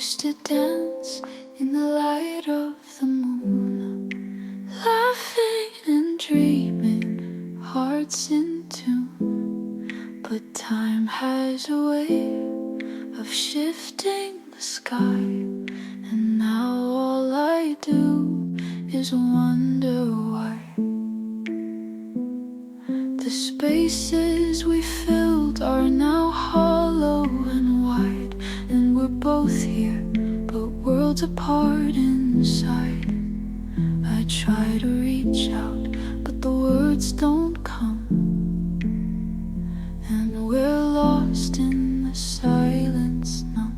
used to dance in the light of the moon, laughing and dreaming, hearts in tune. But time has a way of shifting the sky, and now all I do is wonder why. The spaces we filled are now hollow and wide, and we're both here, but worlds apart inside. I try to reach out, but the words don't come, and we're lost in the silence now.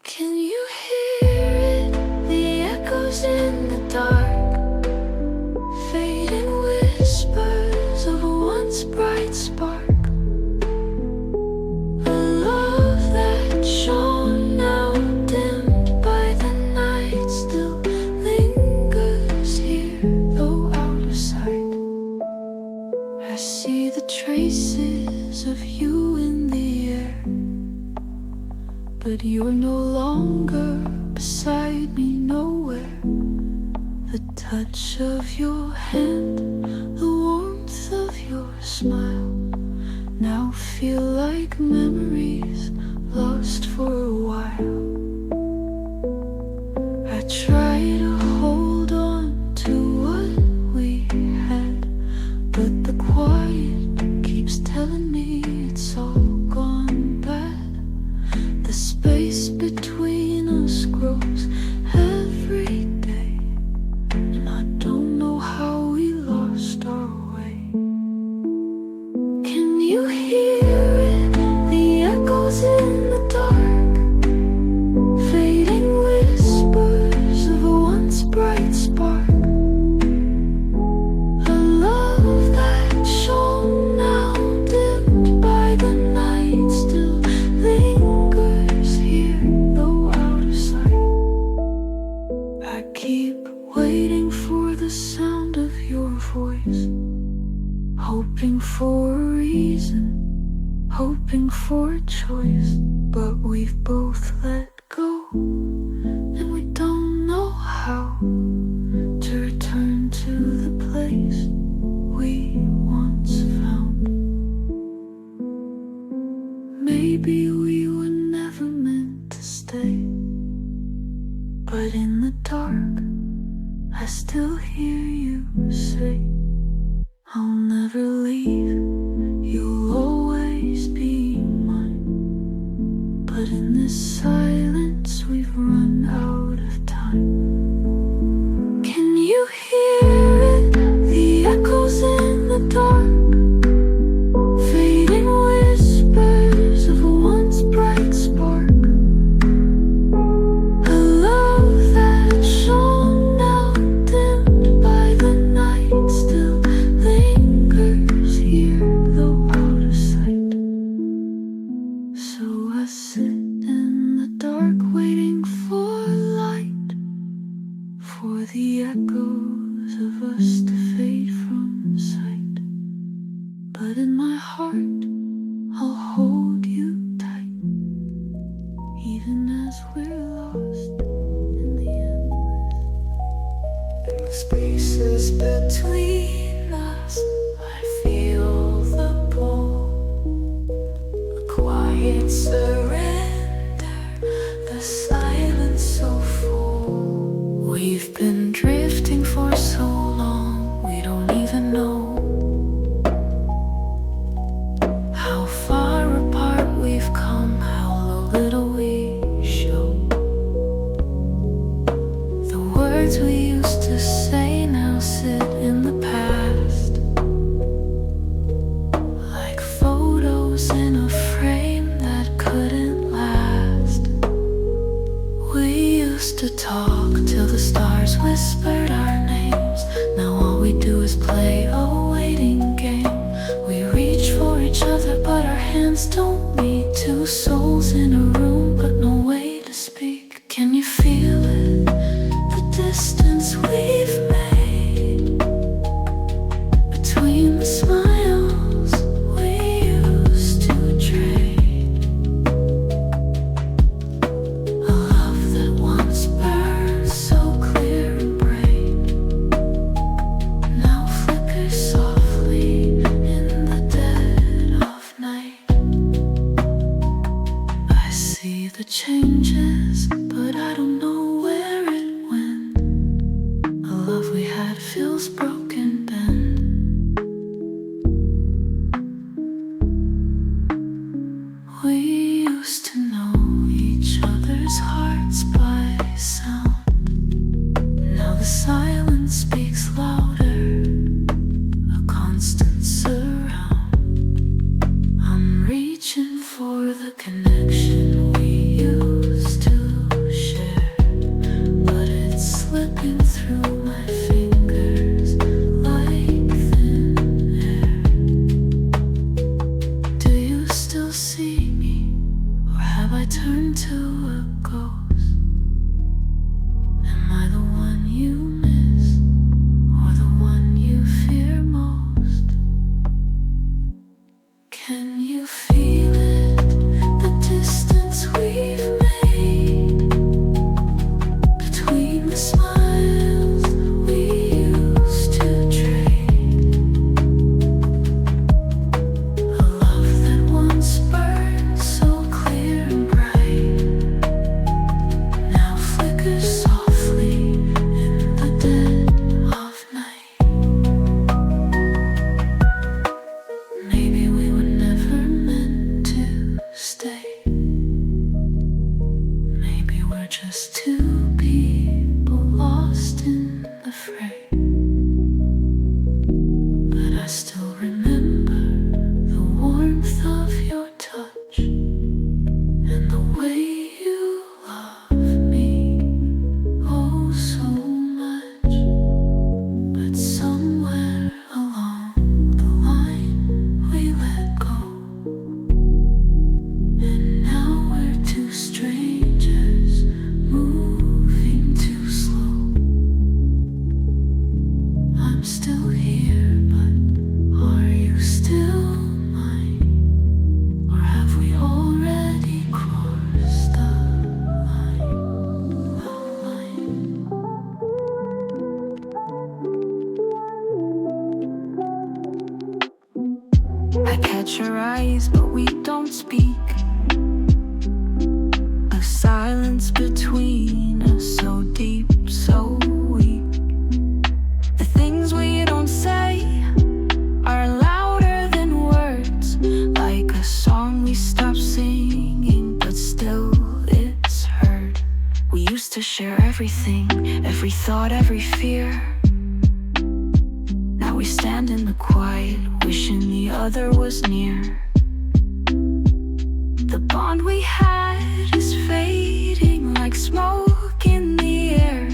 Can you hear it? The echoes in the dark, fading whispers of a once bright spark. A love that shone, now dimmed by the night, still lingers here, though out of sight. I see the traces of you in the air, but you're no longer beside me, nowhere. The touch of your hand, the warmth of your smile, now feel like memories lost for a while. I try to hold on to what we had, but the quiet keeps telling me it's all gone bad. The space between us grows every day, and I don't know how we lost our way. Can you hear it? The echoes in the dark, fading whispers of a once bright spark. A love that shone, now dimmed by the night, still lingers here, though out of sight. I keep waiting for the sound of your voice, hoping for a reason, hoping for a choice. But we've both let go, and we don't know how to return to the place we once found. Maybe we were never meant to stay, but in the dark I still hear you say, I'll never leave, you'll always be mine. But in this silence we've run out of time. Can you hear it? The echoes in the dark, fading whispers of a once bright spark. A love that shone, now dimmed by the night, still lingers here, though out of sight. So I sit in the dark, waiting for light, for the echoes of us to fade from sight. But in my heart, I'll hold you tight, even as we're lost in the endless. In the spaces between us, I feel the pull, the quiet surrender, the silence so full. We've been drifting for so long, we don't even know how far apart we've come, how little we show. The words we used to say now sit in the past, like photos in a frame that couldn't last. We used to talk till the stars whispered our names. Now all we do is play a waiting game. We reach for each other, but our hands don't meet. Two souls in a room, but no way to speak. Can you feel it? The distance we've made between the smiles we used to trade. feels broken then. We used to know each other's hearts by sound. Now the silence speaks louder, a constant surround. I'm reaching for the connection we used to share, but it's slipping through my fingers like thin air. Do you still see me, or have I turned to a ghost? Am I the one you miss, or the one you fear most? Can you feel it, the distance we've made between the smiles we used to trade? A love that once burned so clear and bright now flickers softly in the dead of night. Maybe we were never meant to stay. Maybe we're just two people lost in the fray. But I still remember the warmth of your touch and the way you love me, oh so much. But somewhere along the line we let go, and now we're two strangers moving too slow. I'm still here, but are you still mine? Or have we already crossed the line? I catch your eyes, but we don't speak. A silence between us, so deep, so weak. The things we don't say are louder than words, like a song we stopped singing, but still it's heard. We used to share everything, every thought, every fear. Now we stand in the quiet, wishing the other was near. The bond we had is fading like smoke in the air.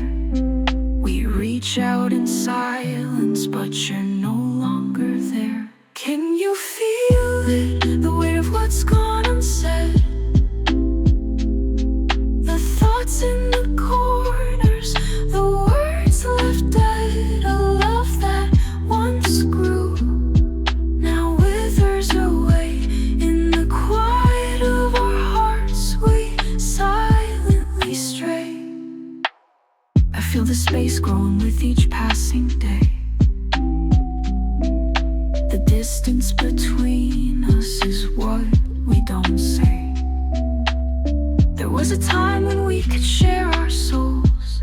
We reach out in silence, but you're no longer there. Can you feel it, the weight of what's gone unsaid? The thoughts in the corners, the words left dead. A love that once grew now withers away. In the quiet of our hearts we silently stray. I feel the space growing with each passing day. The distance between us is what we don't say. There was a time when we could share our souls.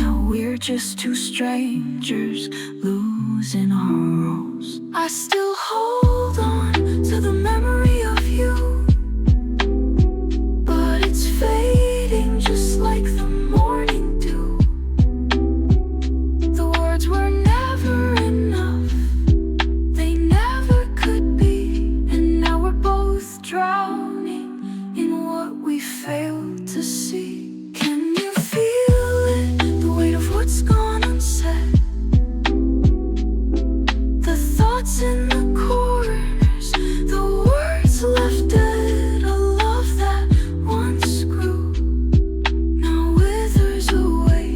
Now we're just two strangers losing our roles. I still hold on to the memory of you, but it's fading just like the morning dew. The words were never enough, they never could be. And now we're both drowning in what we failed to see. Can you feel it, the weight of what's gone unsaid? The thoughts in the corners, the words left dead. A love that once grew now withers away.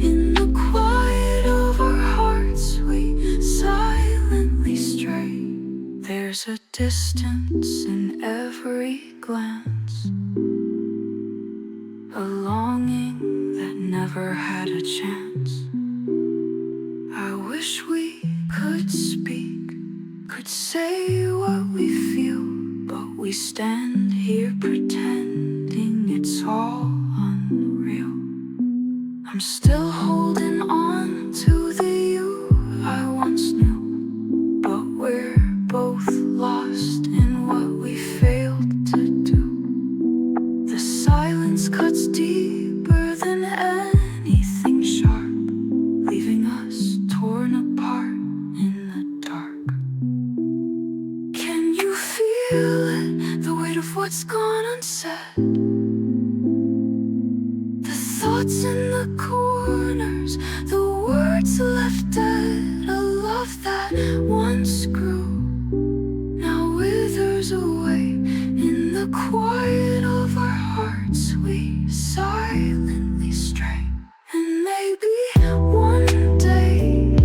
In the quiet of our hearts we silently stray. There's a distance in every glance, a longing that never had a chance. I wish we could speak, could say what we feel, but we stand here pretending it's all unreal. I'm still holding on to the you I once knew, but we're both lost in what we failed to do. The silence cuts deeper than anything sharp, leaving us torn apart in the dark. Can you feel it, the weight of what's gone unsaid? The thoughts in the corners, the words left dead. A love that once grew now withers away. In the quiet of our hearts we silently stray. And maybe one day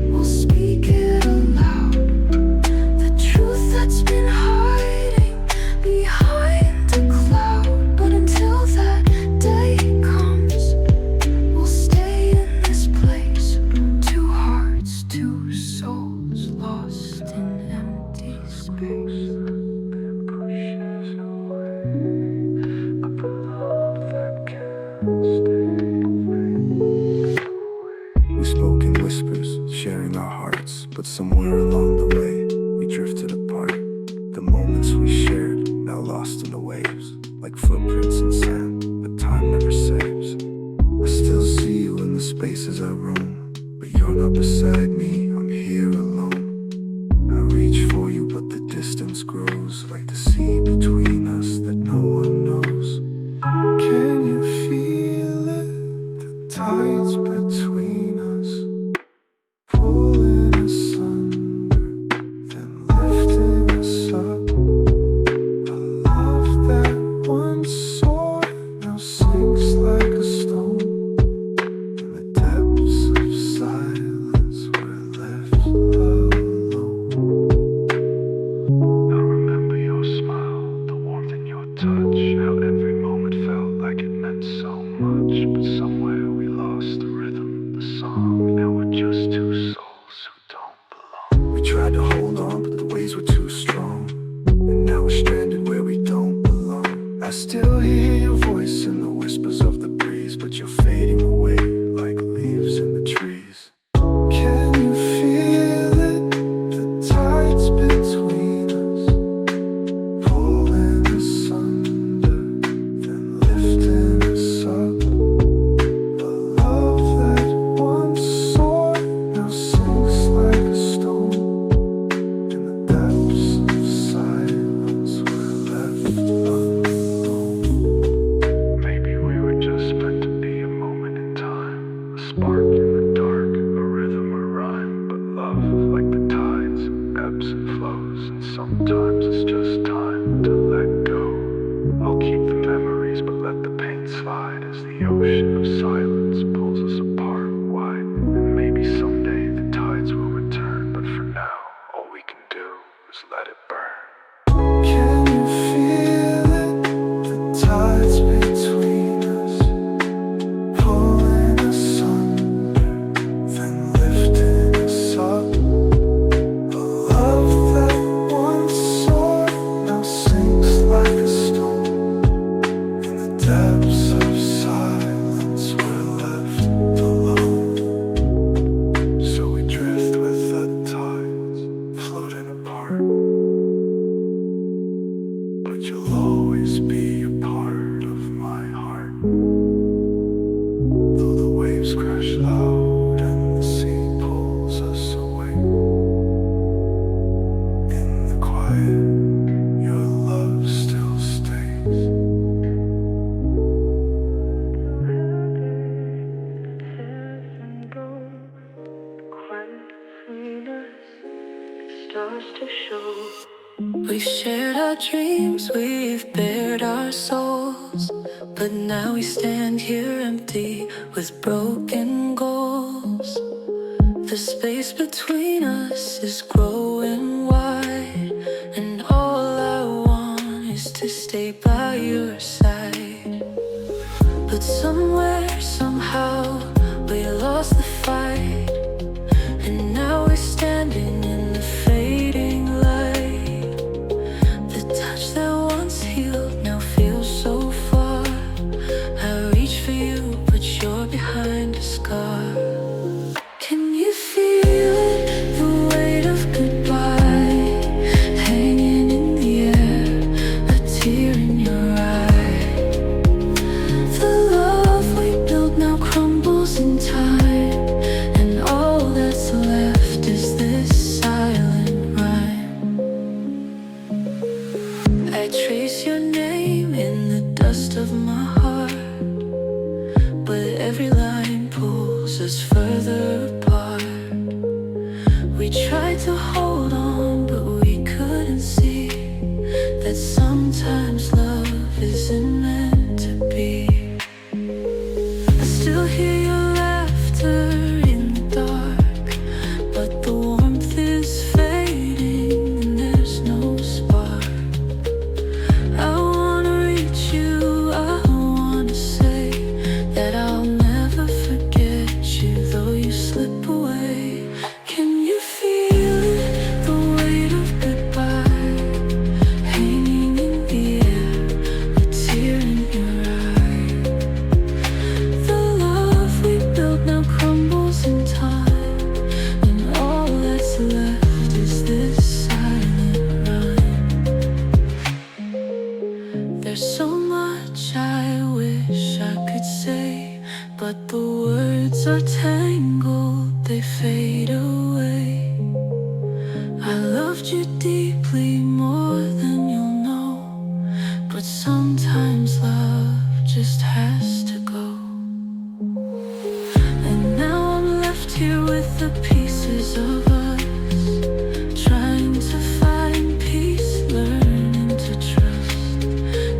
we'll speak it aloud, the truth that's been hiding behind a cloud. But until that day comes, we'll stay in this place. Two hearts, two souls lost in empty space. We spoke in whispers, sharing our hearts, but somewhere along the way, we drifted apart. The moments we shared, now lost in the waves, like footprints in sand, but time never saves. I still see you in the spaces I roam, but you're not beside me, I'm here alone. I reach for you, but the distance grows, like the sea between us that no one knows. Can you feel it? The tides between us, pulling us under, then lifting us up. A love that once soared now sinks like a stone. In the depths of silence, we're left alone. I remember your smile, the warmth in your touch, how every moment felt like it meant so much. But somewhere we lost the rhythm, the song. Now we're just two souls who don't belong. We tried to hold on, but the waves were too strong, and now we're stranded where we don't belong. I still hear your voice in the whispers of the breeze, but you're fading away like leaves in the trees. Can you feel it? The tides between us, pulling us under, then lifting us up. A love that once soared now sinks like a stone. In the depths of silence, we're left alone. Maybe we were just meant to be a moment in time, a spark in the dark, a rhythm, a rhyme. But love, like the tides, ebbs and flows, and sometimes it's just time to let go. I'll keep the memories, but let the pain slide as the ocean of silence pulls us apart wide. And maybe someday the tides will return, but for now, all we can do is let it burn. Can you feel it? The tides between us, pulling us under, then lifting us up. A love that once soared now sinks like a stone. In the depths of silence, we're left alone. So we drift with the tides, floating apart. But you'll always be a part of my heart. Though the waves crash loud and the sea pulls us away, in the quiet, your love still stays. We've shared our dreams, we've bared our souls, but now we stand here empty with broken goals. The space between us is growing wide, and all I want is to stay by your side. But somewhere, somehow, we lost the fight, and now we're standing in the fading light. The touch that once healed now feels so far. I reach for you, but you're behind. a scar. Can you feel it, the weight of goodbye, hanging in the air, a tear in your eye? The love we built now crumbles in time, and all that's left is this silent rhyme. I trace your name in the dust of my heart, but every line pulls us further apart. We tried to hold on, but we couldn't see that sometimes love isn't meant to be. I still hear your laughter in the dark, but the warmth is fading and there's no spark. I wanna reach you, I wanna say that I'll never forget you, though you slip away. Can you feel it, the weight of goodbye, hanging in the air, a tear in your eye? The love we built now crumbles in time, and all that's left is this silent rhyme. There's so much I wish I could say, but the words are tangled, they fade away. I loved you deeply, more than you'll know, but sometimes love just has to go. And now I'm left here with the pieces of us, trying to find peace, learning to trust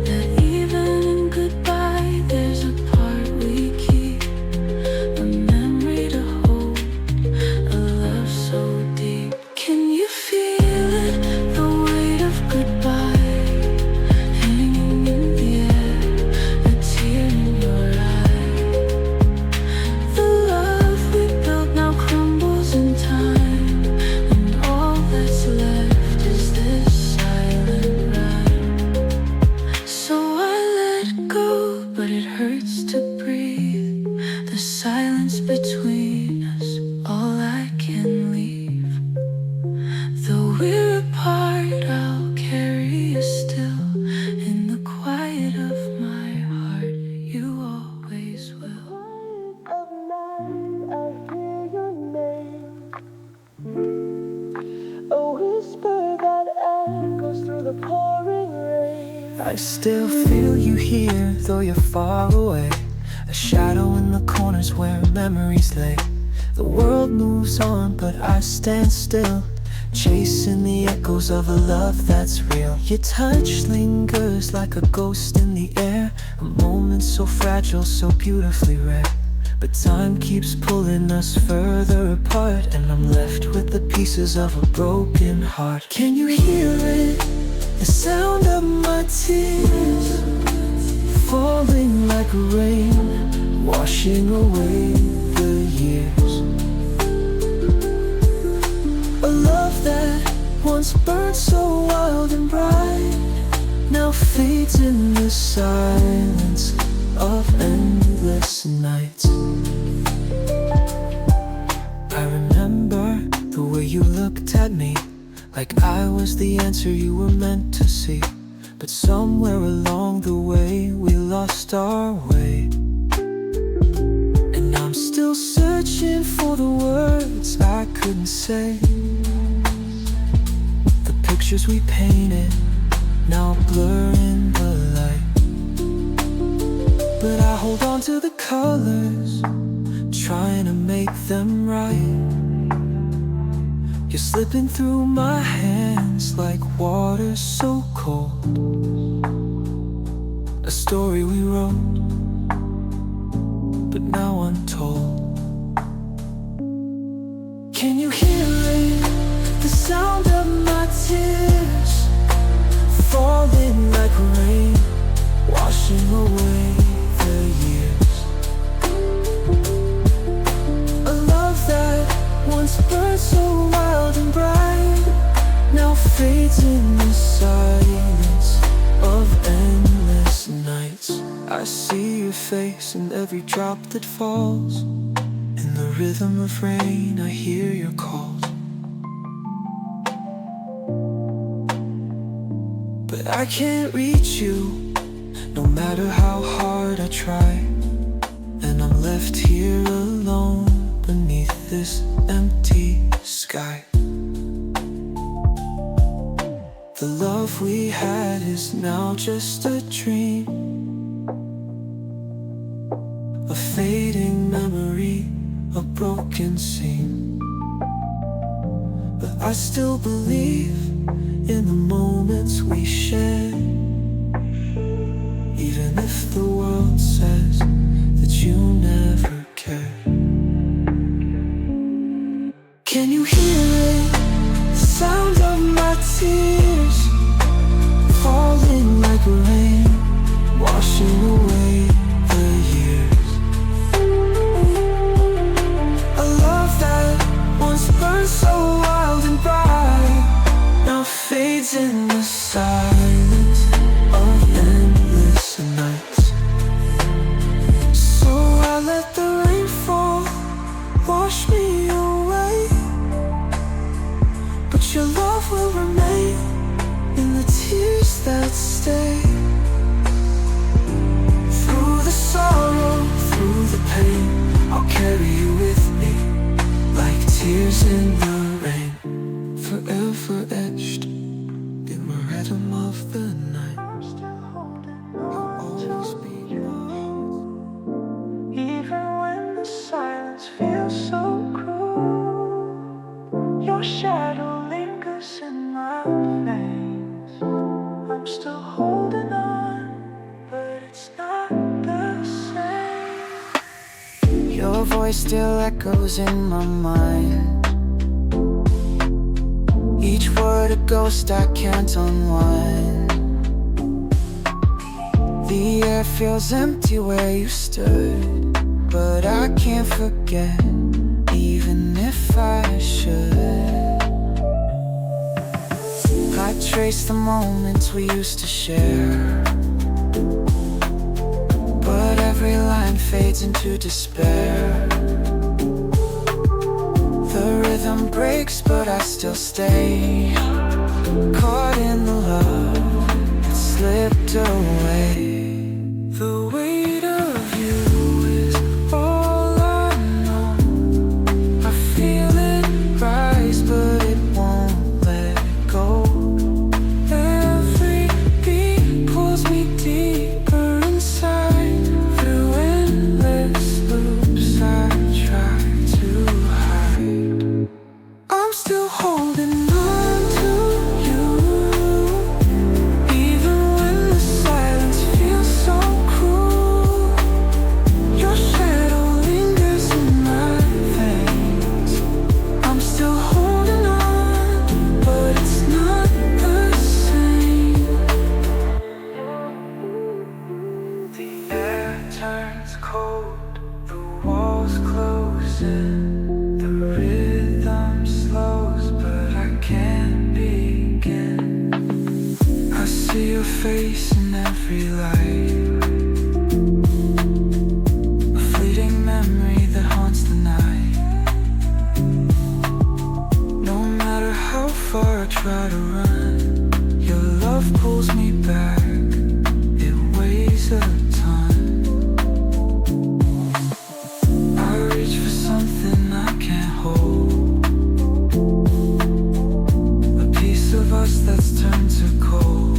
that even in goodbye there's a part we keep, a memory to hold, a love so deep. Can you feel it, the weight of goodbye, hanging in the air, a tear in your eye? The love we built now crumbles in time, and all that's left is this silent rhyme. So I let go, but it hurts to breathe. The silence between us, all I can leave. Though we're apart, I'll carry you still. In the quiet of my heart, you always will. Of night, I hear your name, a whisper that echoes through the pouring rain. I still feel you here, though you're far away. A shadow in the corners where memories lay. The world moves on, but I stand still, chasing the echoes of a love that's real. Your touch lingers like a ghost in the air, a moment so fragile, so beautifully rare. But time keeps pulling us further apart, and I'm left with the pieces of a broken heart. Can you hear it? The sound of my tears falling like rain, washing away the years. A love that once burned so wild and bright now fades in the silence of endless nights. I remember the way you looked at me, like I was the answer you were meant to see. But somewhere along the way we lost our way, and I'm still searching for the words I couldn't say. The pictures we painted now blur in the light, but I hold on to the colors, trying to make them right. You're slipping through my hands like water so cold, a story we wrote, but now untold. Can you hear it? The sound of my tears falling like rain, washing away the years. A love that once burned so wild and bright now fades in the silence of endless nights. I see your face in every drop that falls, the rhythm of rain, I hear your calls. But I can't reach you, no matter how hard I try. And I'm left here alone beneath this empty sky. The love we had is now just a dream, a fading memory, a broken scene. But I still believe in the moments we shared, even if the world says that you never cared. Can you hear it? The sound of my tears falling like rain, washing away the years. A love that once burned so wild and bright now fades in the silence of endless nights. So I let the rain fall, wash me away, but your love will remain in the tears that stay. Through the sorrow, through the pain, I'll carry you with me like tears in the rain, forever etched in the rhythm of the night. You'll always be mine, even when the silence feels so cruel. Your shadow lingers in my veins. I'm still holding on, but it's not the same. Your voice still echoes in my mind, each word a ghost I can't unwind. The air feels empty where you stood, but I can't forget, even if I should. I trace the moments we used to share, but every line fades into despair. The rhythm breaks, but I still stay, caught in the love that slipped away. The weight of you is all I know. I feel it rise, but it won't let go. Every beat pulls me deeper inside, through endless loops I try to hide. I'm still holding on to you, even when the silence feels so cruel. Your shadow lingers in my veins. I'm still holding on, but it's not the same. The air turns cold, the walls close in, the rhythm slows, but I can't begin. I see your face in every light, a fleeting memory that haunts the night. No matter how far I try to run, your love pulls me back, it weighs a ton. I reach for something I can't hold, a piece of us that's turned to cold.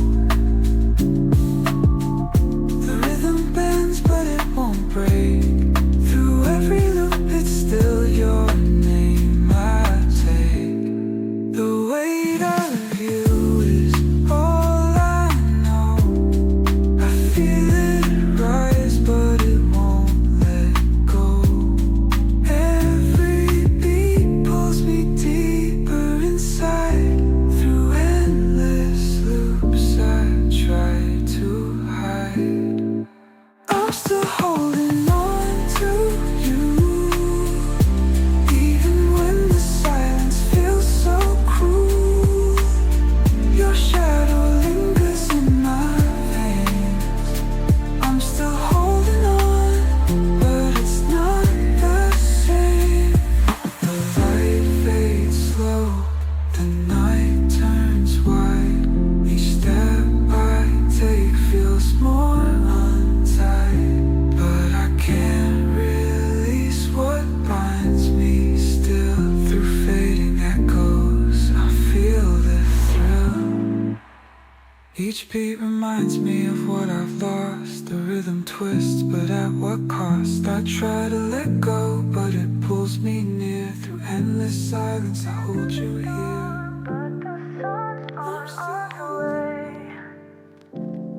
Each beat reminds me of what I've lost. The rhythm twists, but at what cost? I try to let go, but it pulls me near. Through endless silence, I hold you here. But the sun's on the way.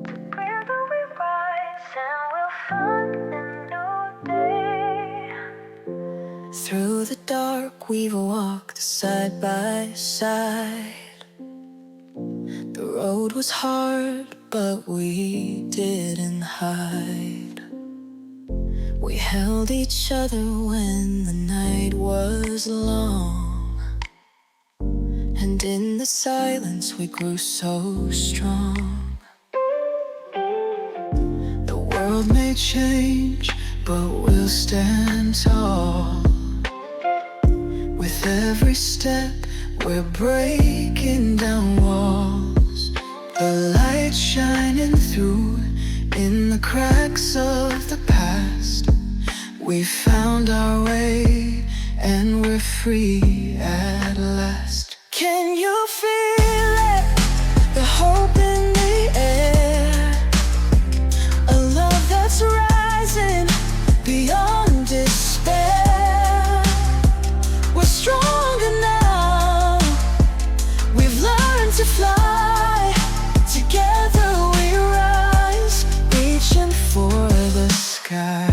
Together we rise and we'll find a new day. Through the dark we've walked side by side. The road was hard, but we didn't hide. We held each other when the night was long, and in the silence we grew so strong. The world may change, but we'll stand tall. With every step we're breaking down walls. The light shining through in the cracks of the past. We found our way and we're free at last. Can you feel it? The hope in the air. A love that's rising beyond despair. We're stronger now. We've learned to fly. Together we rise, reaching for the sky.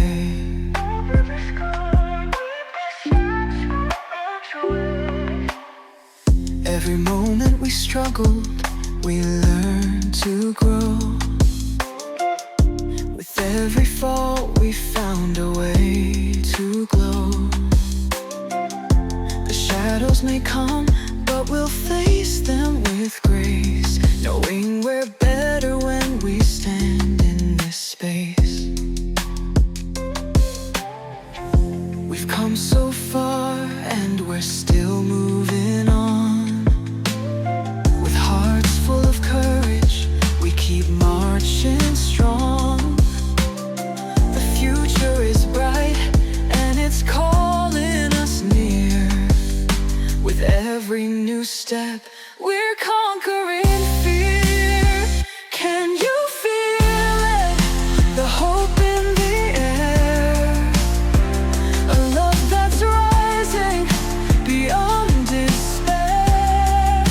Every moment we struggled, we learned to grow. With every fall we found a way to glow. The shadows may come, but we'll face them with grace, knowing we're better when we stand in this space. We've come so far and we're still moving on. With hearts full of courage, we keep marching strong. The future is bright and it's calling us near. With every new step, we're conquering fear. Can you feel it? The hope in the air. A love that's rising beyond despair.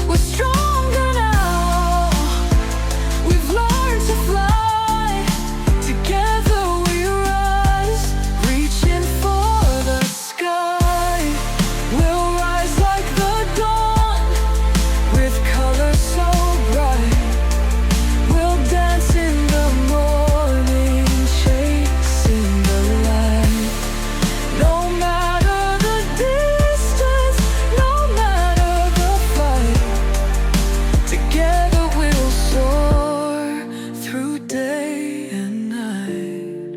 We're stronger now. We've learned to fly. Together we rise, reaching for the sky. We'll rise like the dawn, with colors so bright. We'll dance in the morning, chasing the light. No matter the distance, no matter the fight, together we'll soar through day and night.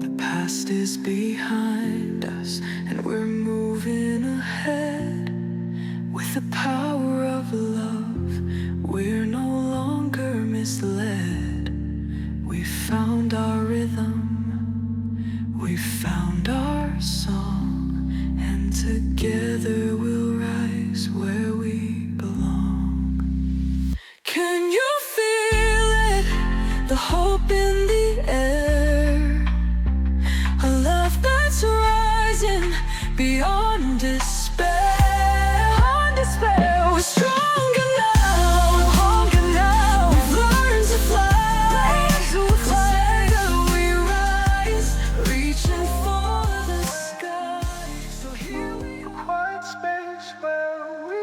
The past is behind us and we're moving ahead. With the power of love, we're no longer misled. We found our rhythm, we found our song, and together we'll rise where we belong. Can you feel it? The hope in the air. A love that's rising beyond despair. Beyond despair. We're stronger now, we're hunger now. We've learned to fly. Together we rise, reaching for the sky. So here we are, quiet space where we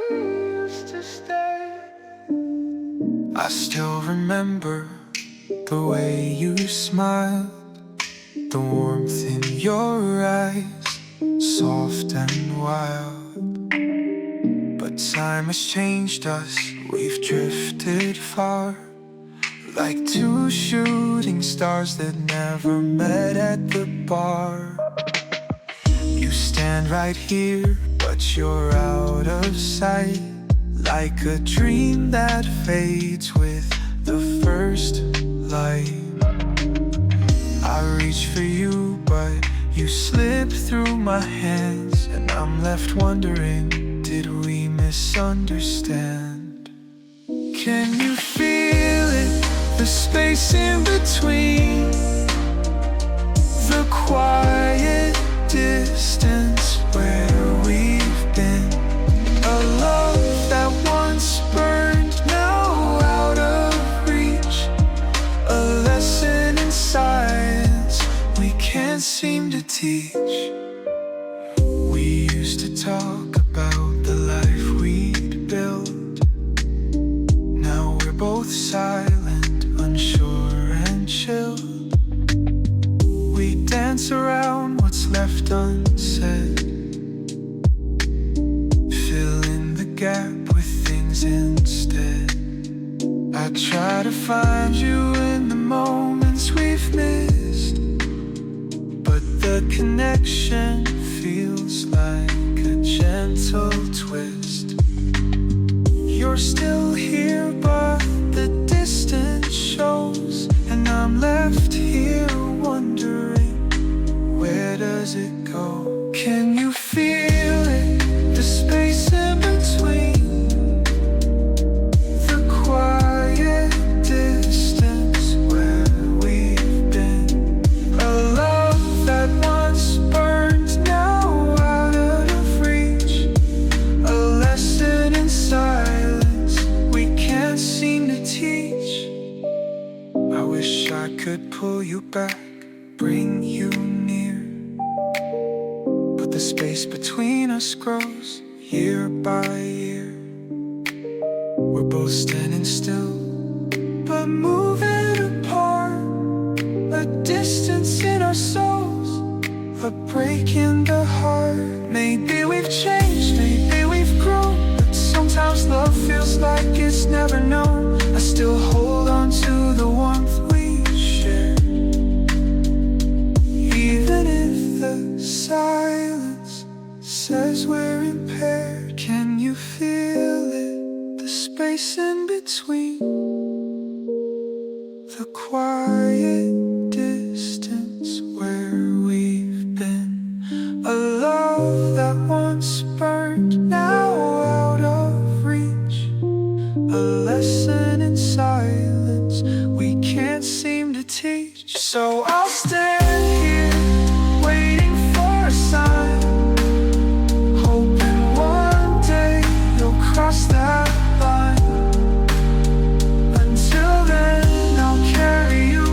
used to stay. I still remember the way you smiled, the warmth in your eyes, soft and wild. But time has changed us, we've drifted far, like two shooting stars that never met at the bar. You stand right here, but you're out of sight, like a dream that fades with the first light. I reach for you, but you slip through my hands, and I'm left wondering, did we misunderstand? Can you feel the space in between, the quiet distance where we've been. A love that once burned, now out of reach. A lesson in silence we can't seem to teach. We used to talk about the life we'd build. Now we're both silent, unsure and chill. We dance around what's left unsaid, fill in the gap with things instead. I try to find you in the moments we've missed, but the connection feels like a gentle twist. You're still here, but the distance shows, and I'm left here wondering, where does it go? Can you feel it? The space in between, the quiet distance where we've been. A love that once burned, now out of reach. A lesson in silence we can't seem to teach. I wish I could pull you back, bring you near, but the space between us grows year by year. We're both standing still, but moving apart. A distance in our souls, a break in the heart. Maybe we've changed, maybe we've grown, but sometimes love feels like it's never known. I still hold on to the warmth we shared, even if the silence says we're impaired. Can you feel it? The space in between, the quiet distance where we've been. A love that once burned, now out of reach. A lesson in silence we can't seem to teach. So I'll stand here waiting for a sign, hoping one day you'll cross that line. Until then I'll carry you,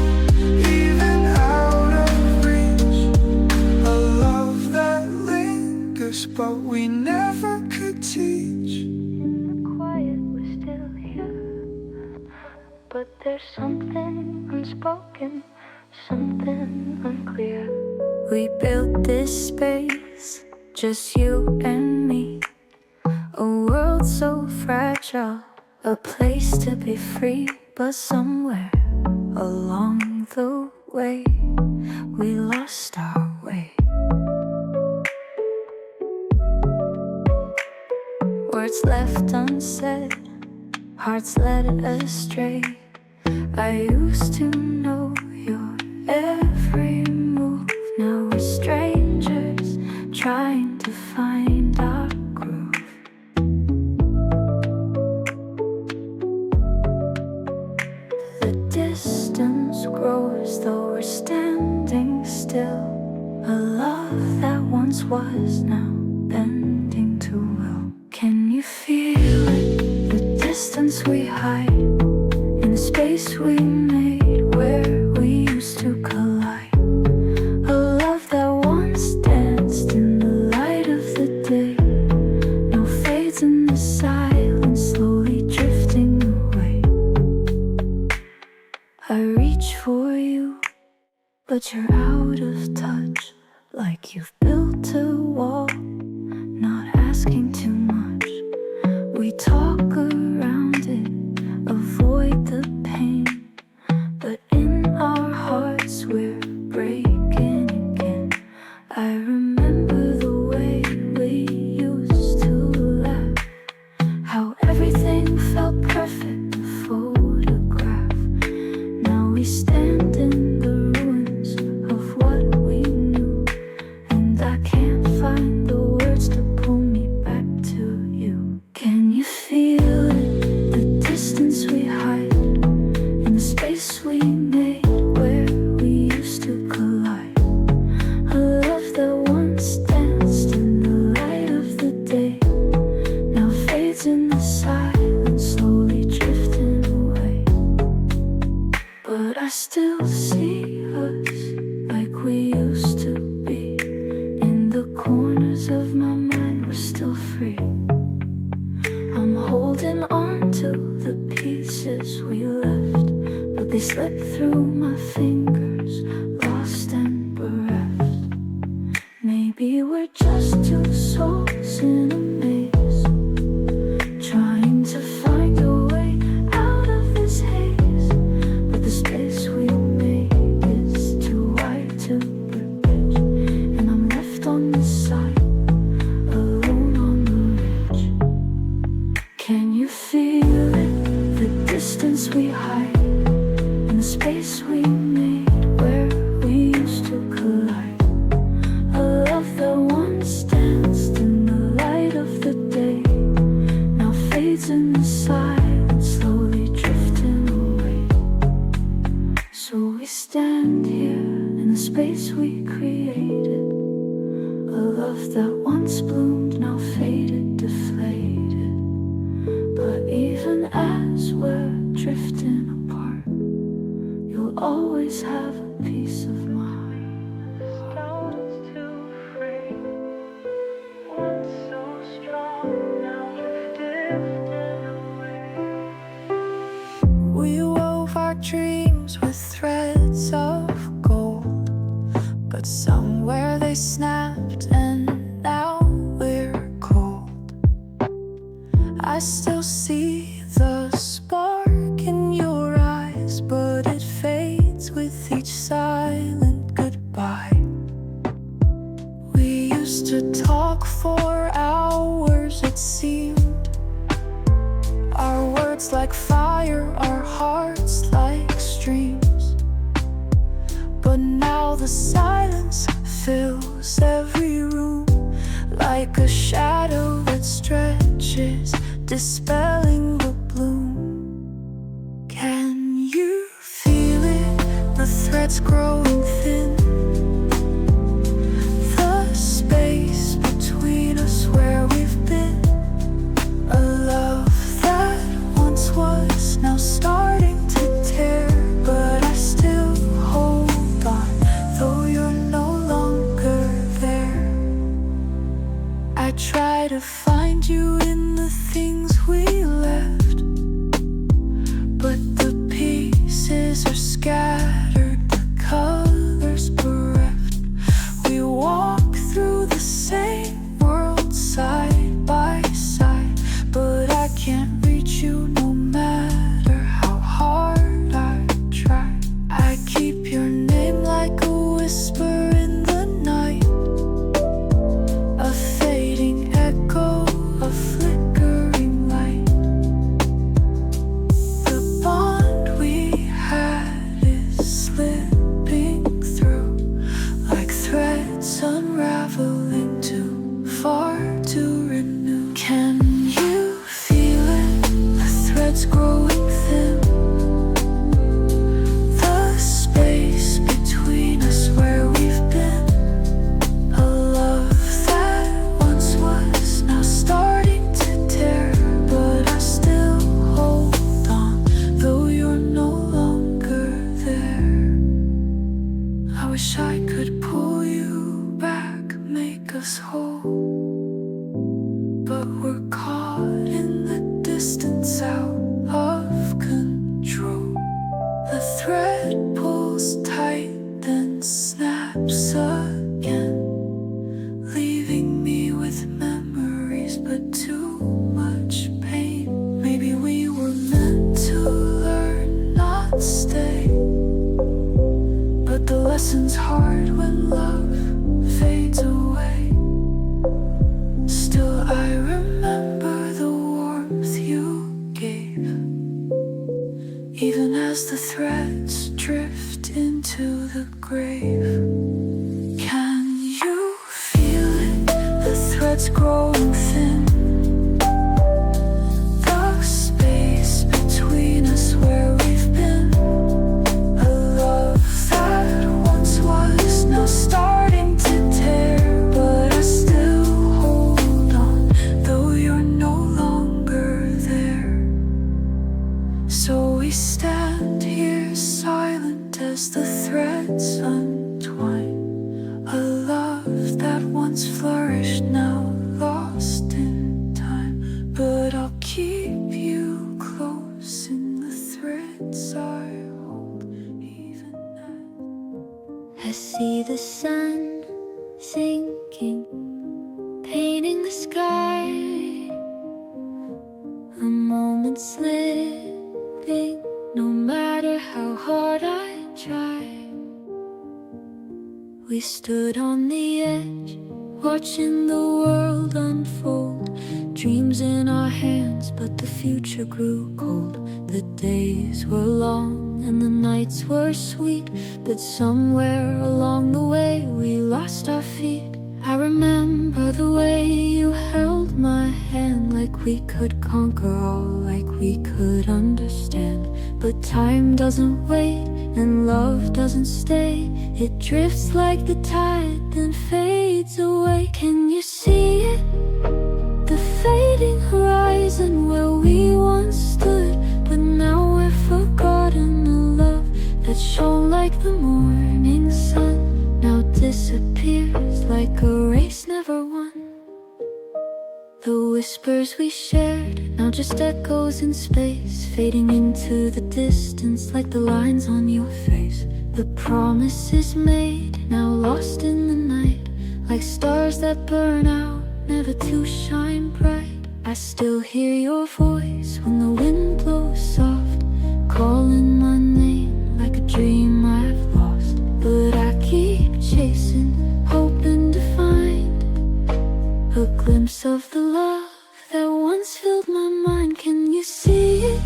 even out of reach. A love that lingers, but we never could teach. The quiet was still here, but there's something unspoken, something unclear. We built this space, just you and me. A world so fragile, a place to be free. But somewhere along the way, we lost our way. Words left unsaid, hearts led astray. I used to know your every move. Now we're strangers, trying to find our groove. The distance grows, though we're standing still. A love that once was now bending to will. Can you feel it? The distance we hide in the space we made where we used to collide. A love that once danced in the light of the day, now fades in the silence, slowly drifting away. I reach for you, but you're out of touch, like you've built a wall, not asking too much. We talk around it, avoid the pain, but in our hearts we're breaking again. I remember the way we used to laugh, how everything felt perfect, a photograph. Now we stand in the ruins of what we knew, and I can't find the words to pull me back to you. Can you feel it? The distance we hide in the space through my fingers, lost and bereft. Maybe we're just two souls in a maze, trying to find a way out of this haze. But the space we made is too wide to bridge, and I'm left on this side, alone on the ridge. Can you feel it? The distance we hide, and the space we made where we used to collide. A love that once danced in the light of the day now fades in the silence, slowly drifting away. So we stand here in the space we created, a love that once bloomed, now faded, deflated. But even as we're drifting apart, you'll always have a piece of my heart. Stones too free, once so strong, now drifting away. We wove our dreams with threads of gold, but somewhere they snapped and now we're cold. I still see the spark in your eyes, but it fades with each silent goodbye. We used to talk for hours, it seemed. Our words like fire, our hearts like streams. But now the silence fills every room, like a shadow that stretches, dispelling the bloom. Can you feel it? The threads growing thin, the space between us where we've been. A love that once was now starting to tear, but I still hold on, though you're no longer there. I try to find you in the things we left, but the pieces are scattered, the colors bereft. We walk through the same world side by side, but I can't reach you no matter how hard I try. I keep your name like a whisper in the night, a fading echo, a flickering light. The bond we had is slipping through, like threads unraveling too far to renew. Can you feel it? The threads growing thin, the space between us where we've been. A love that once was now starting to tear, but I still hold on, though you're no longer there. I wish I could pull you back, make us whole, but we're caught in the distance, out of control. The thread pulls tight, then snaps again, leaving me with memories, but too much pain. Maybe we were meant to learn, not stay, but the lesson's hard when love fades away. Still I remember the warmth you gave, even as the threads drift into the grave. Can you feel it? The threads growing thin, the space between us where we've been. A love that once was now starting to tear, but I still hold on, though you're no longer there. So we stand here silent as the threads untwine, a love that once flourished, now lost in time. But I'll keep you close in the threads I hold. thinking, painting the sky, a moment slipping, no matter how hard I try. We stood on the edge, watching the world unfold, dreams in our hands, but the future grew cold. The days were long and the nights were sweet, but somewhere along the way we lost our feet. I remember the way you held my hand, like we could conquer all, like we could understand. But time doesn't wait and love doesn't stay, it drifts like the tide then fades away. Can you see it? The fading horizon where we once stood, but now we're forgotten. The love that shone like the morning sun now disappears like a race never won. The whispers we shared, now just echoes in space, fading into the distance like the lines on your face. The promises made, now lost in the night, like stars that burn out, never to shine bright. I still hear your voice when the wind blows soft, calling my name like a dream I've lost. But I keep chasing, hoping to find a glimpse of the love that once filled my mind. Can you see it?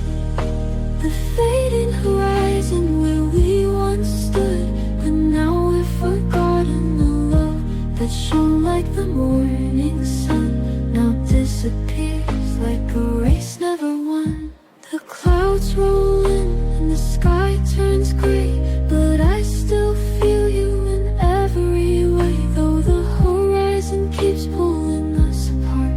The fading horizon where we once stood, but now we're forgotten. The love that shone like the morning sun now disappears like a race never won. The clouds roll in and the sky turns gray, but I still feel you in every way. Though the horizon keeps pulling us apart,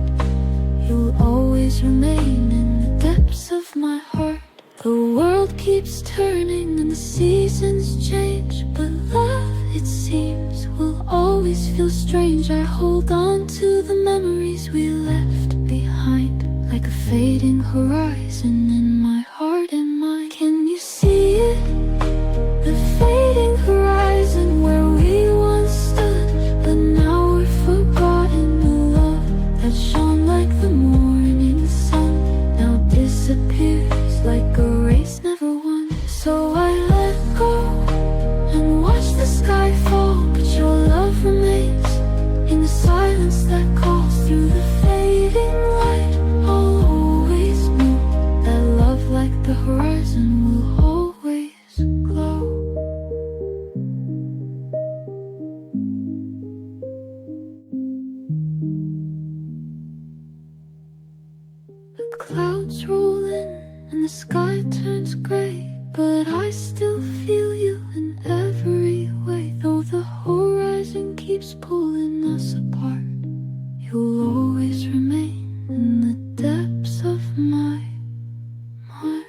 you'll always remain in the depths of my heart. The world keeps turning and the seasons change, but love, it seems, will always feel strange. I hold on to the memories we left behind, like a fading horizon in my heart and mind. Can you see it? The fading horizon where we once stood, but now we're forgotten. The love that shone like the morning sun now disappears like a race never won. So I let go and watch the sky fall, but your love remains in the silence that calls through the fading light. I'll always know that love like the horizon will always glow. The clouds roll in and the sky turns gray, but I still feel you in every way. Though the horizon keeps pulling us apart, you'll always remain in the depths of my heart.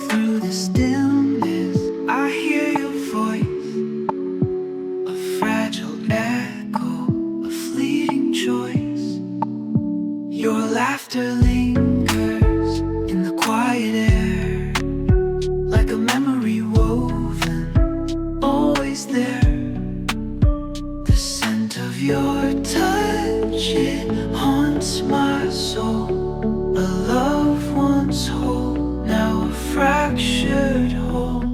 Through the stillness, I hear your voice, a fragile echo, a fleeting choice. Your laughter lingers in the quiet air, like a memory woven, always there. The scent of your touch, it haunts my soul. A love once whole, now a fractured whole.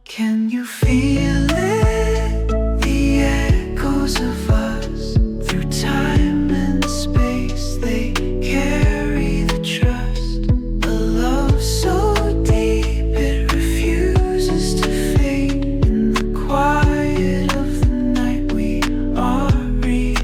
Can you feel it? The echoes of us through time and space, they carry the trust. A love so deep it refuses to fade. In the quiet of the night we are remain.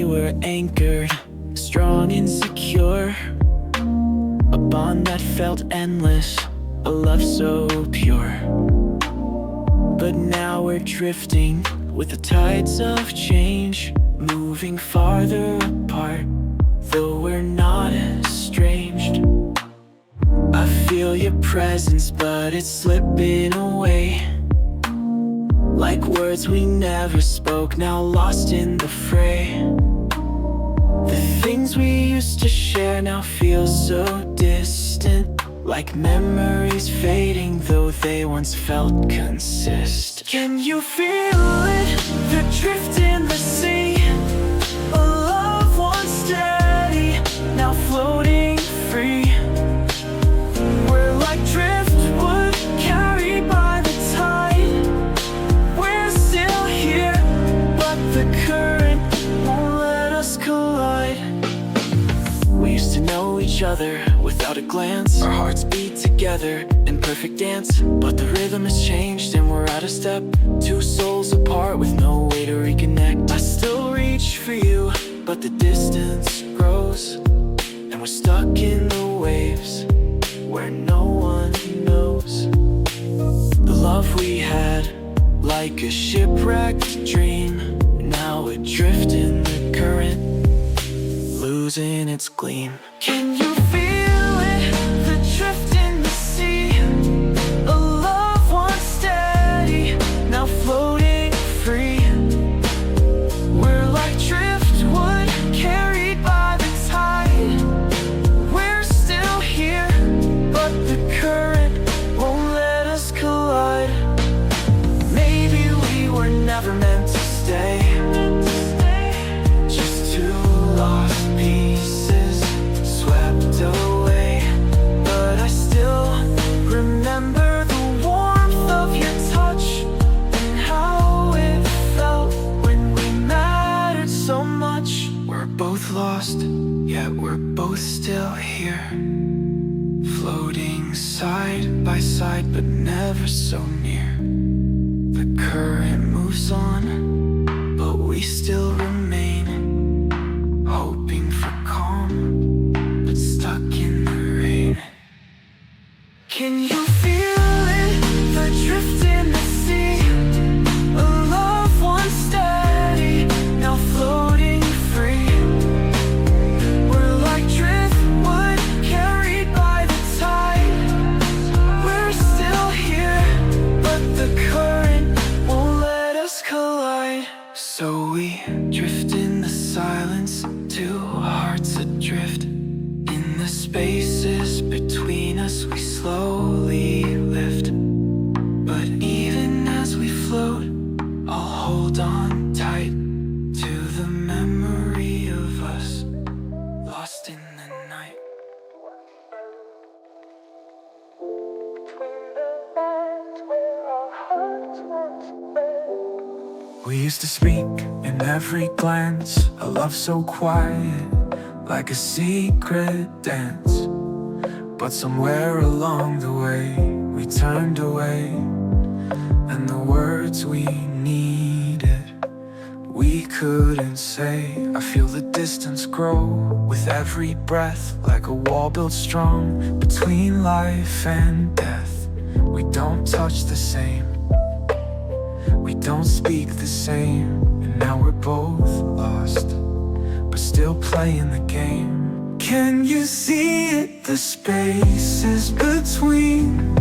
were anchored, strong and secure. A bond that felt endless, a love so pure. But now we're drifting with the tides of change, moving farther apart, though we're not estranged. I feel your presence, but it's slipping away, like words we never spoke, now lost in the fray. The things we used to share now feel so distant, like memories fading, though they once felt consistent. Can you feel it? The drift in the sea, a love once steady, now floating free. We're like driftwood carried by the tide. We're still here, but the current won't let us collide. We used to know each other without a glance. Our hearts beat together in perfect dance. But the rhythm has changed and we're out of step, two souls apart with no way to reconnect. I still reach for you, but the distance grows, and we're stuck in the waves where no one knows. The love we had, like a shipwrecked dream, now adrift in the current, losing its gleam. Can you feel it? The drift in the sea, a love once steady, now floating free. We're like driftwood carried by the tide. We're still here, but the current won't let us collide. Maybe we were never meant to stay, just two lost pieces swept away. But I still remember the warmth of your touch and how it felt when we mattered so much. We're both lost, yet we're both still here, floating side by side but never so near. The current moves on, but we still remain, hoping for calm, but stuck in the rain. Can you feel it? The drift in the sea, a love once steady, now floating free. We're like driftwood carried by the tide. We're still here, but the current won't let us collide. So we drift in the silence, two hearts adrift. In the spaces between us we slowly lift. But even as we float, I'll hold on tight to the memory of us, lost in the night. We used to speak in every glance, a love so quiet, like a secret dance. But somewhere along the way, we turned away, and the words we needed, we couldn't say. I feel the distance grow with every breath, like a wall built strong between life and death. We don't touch the same, we don't speak the same, and now we're both lost, but still playing the game. Can you see it? The spaces between,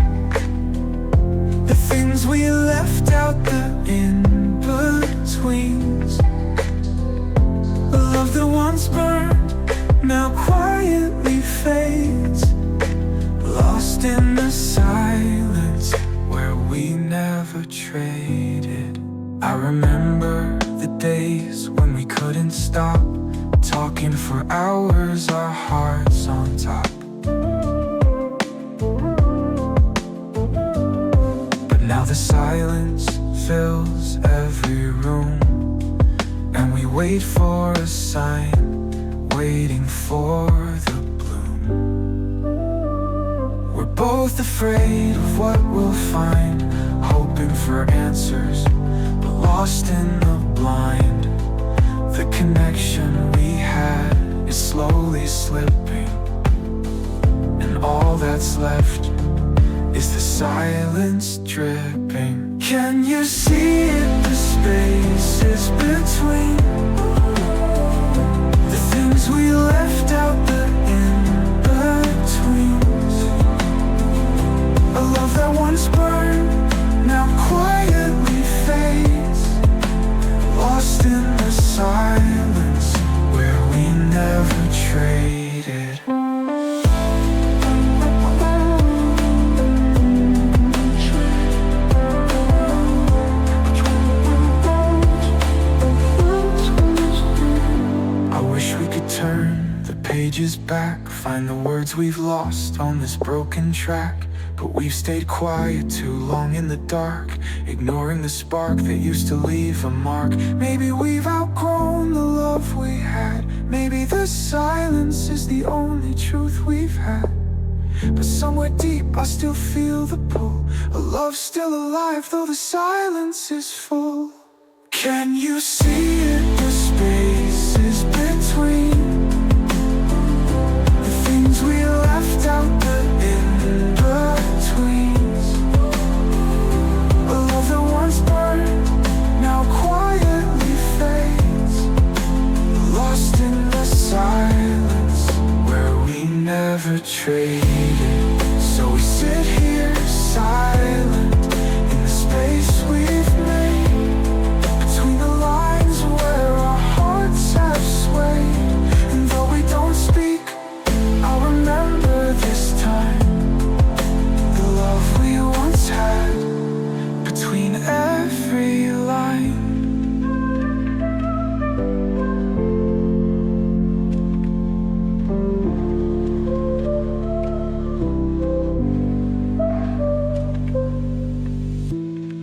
the things we left out, the in-betweens. A love that once burned, now quietly fades, lost in the silence where we never traded. I remember the days when we couldn't stop talking for hours, our hearts on top. But now the silence fills every room, and we wait for a sign, waiting for the bloom. We're both afraid of what we'll find, hoping for answers, but lost in the blind. The connection slipping, and all that's left is the silence dripping. Can you see it? The spaces between the things we left out, the in-betweens. A love that once burned now quietly fades, lost in the silence where we never traded. I wish we could turn the pages back, find the words we've lost on this broken track. But we've stayed quiet too long in the dark, ignoring the spark that used to leave a mark. Maybe we've outgrown the love we had, maybe the silence is the only truth we've had. But somewhere deep I still feel the pull, a love still alive though the silence is full. Can you see it? The spaces between the things we left out, the in-betweens. A love that once burned now quietly fades, lost in the silence where we never traded. So we sit here silent in the space we've made, between the lines where our hearts have swayed. And though we don't speak, I'll remember this time, the love we once had between every line.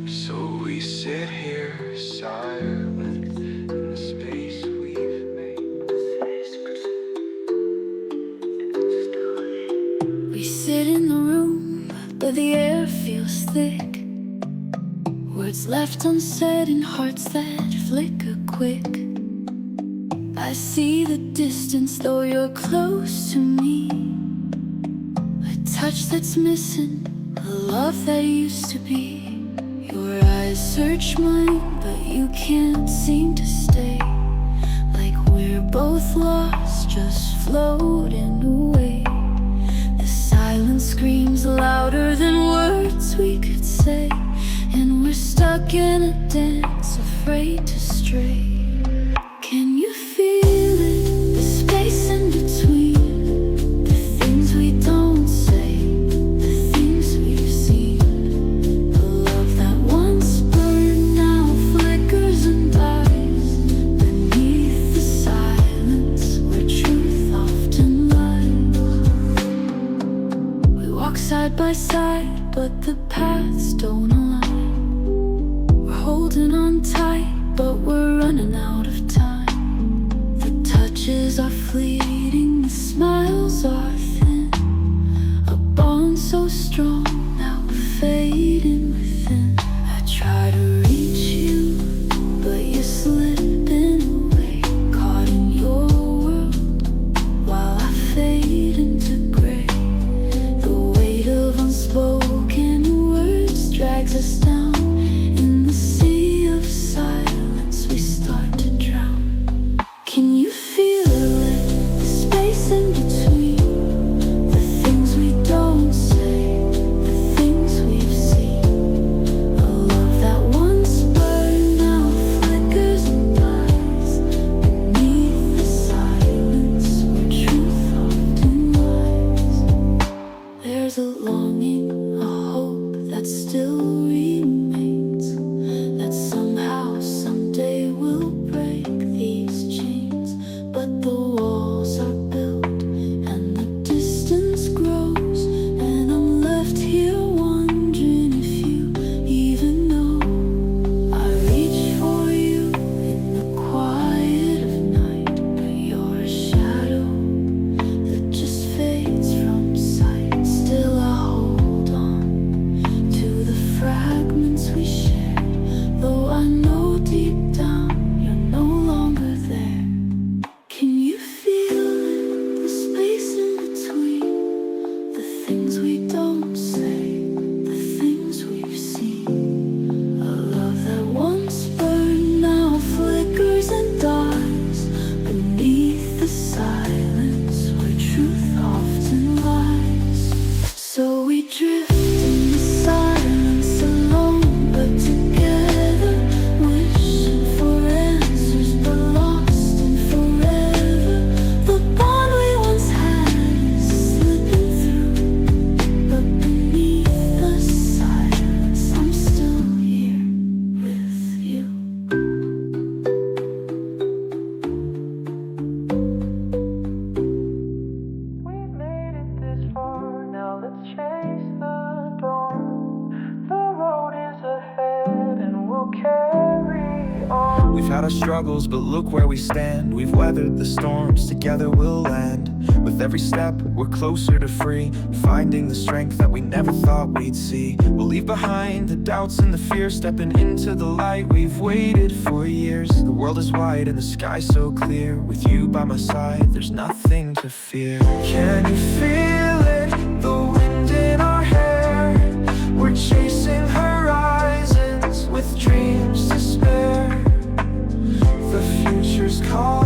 So we sit here silent in the space we've made. We sit in the room, but the air feels thick. Words left unsaid and hearts that flicker quick. I see the distance though you're close to me, a touch that's missing, a love that used to be. Your eyes search mine, but you can't seem to stay. Like we're both lost, just floating away. The silence screams louder than words we could say, and we're stuck in a dance, afraid to stray. Can you feel it? The space in between the things we don't say, the things we've seen. A love that once burned now flickers and dies beneath the silence where truth often lies. We walk side by side, but the paths don't align. We're holding on tight, but we're running out of time. The touches are fleeting, the smiles are thin, a bond so strong now fading within. I try to reach you, but you're slipping away, caught in your world while I fade into gray. The weight of unspoken words drags us down. In the sea of silence we start to drown. Can you feel it? The space in between struggles, but look where we stand. We've weathered the storms, together we'll land. With every step, we're closer to free, finding the strength that we never thought we'd see. We'll leave behind the doubts and the fear, stepping into the light we've waited for years. The world is wide and the sky so clear. With you by my side, there's nothing to fear. Can you feel it? The wind in our hair. We're chasing horizons with dreams to spare. The future's calling.